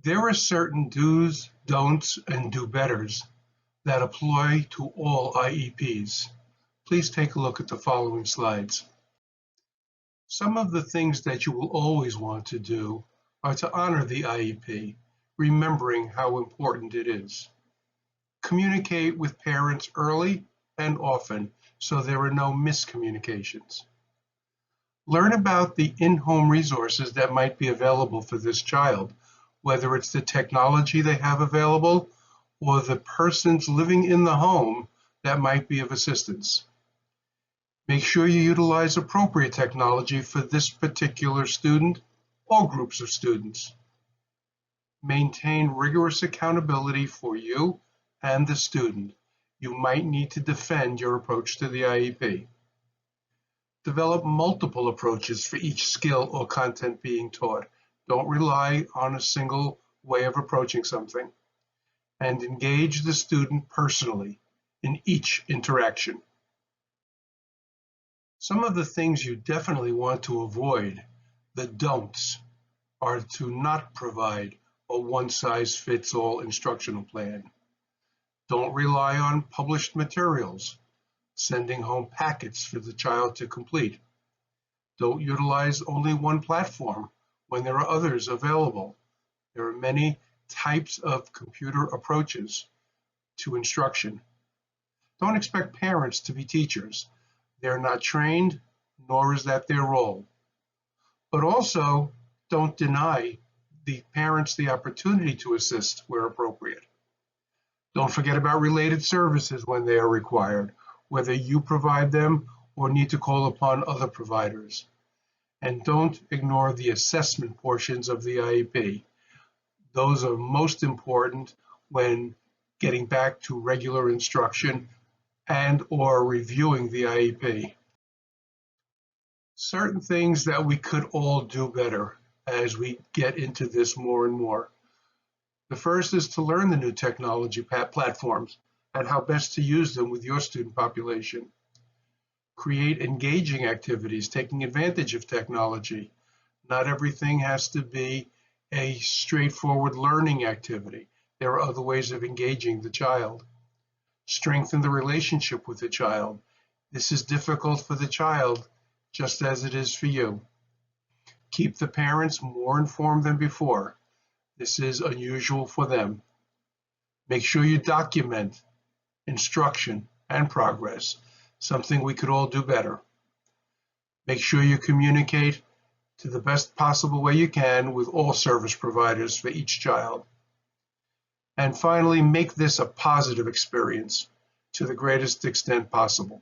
There are certain do's, don'ts, and do-betters that apply to all IEPs. Please take a look at the following slides. Some of the things that you will always want to do are to honor the IEP, remembering how important it is. Communicate with parents early and often so there are no miscommunications. Learn about the in-home resources that might be available for this child, whether it's the technology they have available or the persons living in the home that might be of assistance. Make sure you utilize appropriate technology for this particular student or groups of students. Maintain rigorous accountability for you and the student. You might need to defend your approach to the IEP. Develop multiple approaches for each skill or content being taught. Don't rely on a single way of approaching something. And engage the student personally in each interaction. Some of the things you definitely want to avoid, the don'ts, are to not provide a one-size-fits-all instructional plan. Don't rely on published materials, sending home packets for the child to complete. Don't utilize only one platform when there are others available. There are many types of computer approaches to instruction. Don't expect parents to be teachers. They're not trained, nor is that their role. But also, don't deny the parents the opportunity to assist where appropriate. Don't forget about related services when they are required, whether you provide them or need to call upon other providers. And don't ignore the assessment portions of the IEP. Those are most important when getting back to regular instruction and or reviewing the IEP. Certain things that we could all do better as we get into this more and more. The first is to learn the new technology platforms and how best to use them with your student population. Create engaging activities, taking advantage of technology. Not everything has to be a straightforward learning activity. There are other ways of engaging the child. Strengthen the relationship with the child. This is difficult for the child, just as it is for you. Keep the parents more informed than before. This is unusual for them. Make sure you document instruction and progress, something we could all do better. Make sure you communicate to the best possible way you can with all service providers for each child. And finally, make this a positive experience to the greatest extent possible.